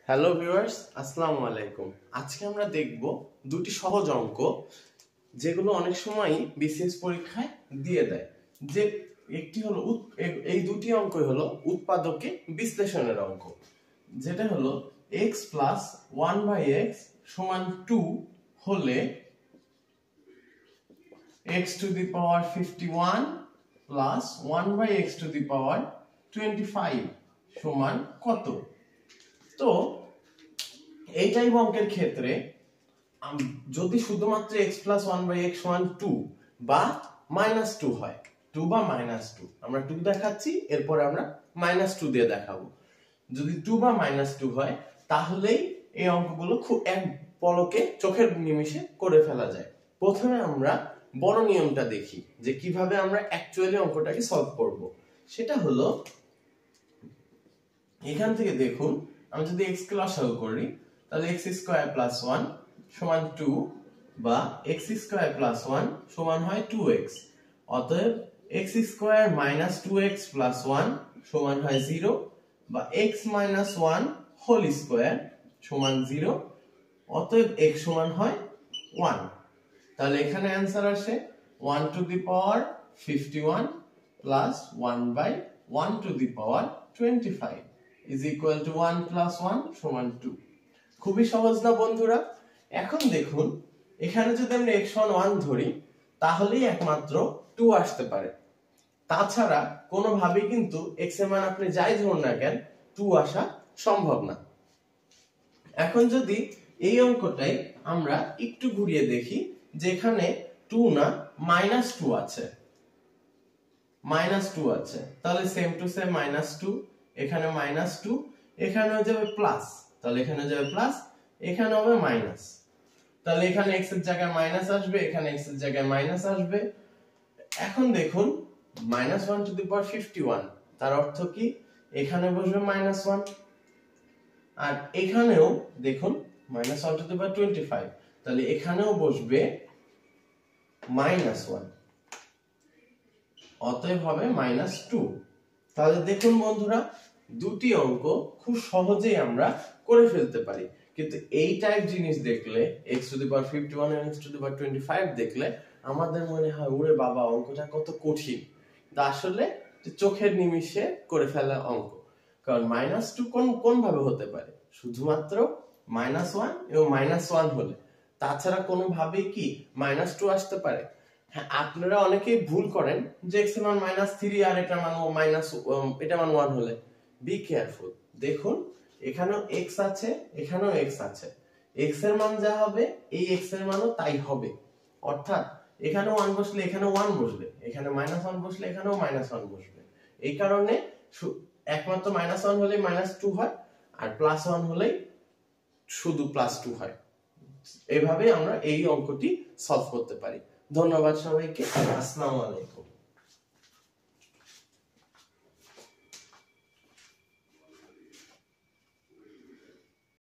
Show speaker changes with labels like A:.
A: Hello viewers, আসসালামু আলাইকুম। আজকে আমরা দেখব দুটি সহজ অঙ্ক যেগুলো অনেক সময়ই বিসিএস পরীক্ষায় দিয়ে দেয়। যে একটি হলো এই দুটি অঙ্কই হলো উৎপাদকে বিশ্লেষণের অঙ্ক, যেটা হলো x প্লাস 1/x সমান 2 হলে x to the power 51 plus 1/x to the power 25 সমান কত? তো এই টাইপ অঙ্কের ক্ষেত্রে যদি শুধুমাত্র x প্লাস 1/x সমান 2 বা -2 হয়, 2 বা -2, আমরা 2 দেখাচ্ছি, এরপরে আমরা -2 দিয়ে দেখাবো। যদি 2 বা -2 হয় তাহলেই এই অঙ্কগুলো খুব এক পলকে চোখের নিমেষে করে ফেলা যায়। প্রথমে আমরা বড় নিয়মটা দেখি যে কিভাবে আমরা অ্যাকচুয়ালি অঙ্কটাকে সলভ করব। সেটা হলো, এখান থেকে দেখুন, আমি যদি x কে লসাগু করি তাহলে x স্কয়ার প্লাস 1 সমান 2 বা x স্কয়ার প্লাস 1 সমান হয় 2x। অতএব x square minus 2x plus 1 সমান হয় 0 বা x মাইনাস 1 হোল স্কয়ার সমান 0। অতএব x সমান হয় 1। তাহলে এখানে অ্যান্সার আসে 1 two the power 51 plus 1/1 two the power 25 is equal to 1 plus 1 সমান 2। খুবই সহজ না বন্ধুরা? এখন দেখুন, এখানে যদি আমরা x সমান 1 ধরি তাহলেই একমাত্র 2 আসতে পারে, তাছাড়া কোনোভাবেই কিন্তু x এর মান আপনি যাই ধরুন না কেন 2 আসা সম্ভব না। এখন যদি এই অঙ্কটাই আমরা একটু ঘুরিয়ে দেখি, যেখানে 2 না -2 আছে, -2 আছে, তাহলে সেম টু সেম -2, এখানে -2, এখানে হয়ে যাবে প্লাস, তাহলে এখানে যাবে প্লাস, এখানে হবে মাইনাস, তাহলে এখানে x এর জায়গায় মাইনাস আসবে, এখানে x এর জায়গায় মাইনাস আসবে। এখন দেখুন -1 টু দি পাওয়ার 51, তার অর্থ কি এখানে বসবে -1, আর এখানেও দেখুন -1 টু দি পাওয়ার 25, তাহলে এখানেও বসবে -1, অতএব হবে -2। তাহলে দেখুন বন্ধুরা, দুটি অঙ্ক খুব সহজেই আমরা করে ফেলতে পারি, কিন্তু এই টাইপ জিনিস দেখলে x টু দি পাওয়ার 51 এবং x টু দি পাওয়ার 25 দেখলে আমাদের মনে হয় ওরে বাবা অঙ্কটা কত কঠিন। তা আসলে চোখের নিমিষে করে ফেলা অঙ্ক, কারণ -2 কোন ভাবে হতে পারে? শুধুমাত্র -1 এবং -1 হলে, তাছাড়া কোনো ভাবে কি -2 আসতে পারে? হ্যাঁ, আপনারা অনেকেই ভুল করেন যে x এর মান -3 আর এটা মান এটা মান 1 হলে। Be careful. দেখুন এখানেও x আছে, এখানেও x আছে, x এর মান যা হবে এই x এর মানও তাই হবে। অর্থাৎ এখানে 1 বসলে এখানে 1 বসবে, এখানে -1 বসলে এখানেও -1 বসবে। এই কারণে একমাত্র -1 হলেই -2 হয়, আর +1 হলেই শুধু +2 হয়। এইভাবে আমরা এই অঙ্কটি সলভ করতে পারি। ধন্যবাদ সবাইকে। আসসালামু আলাইকুম।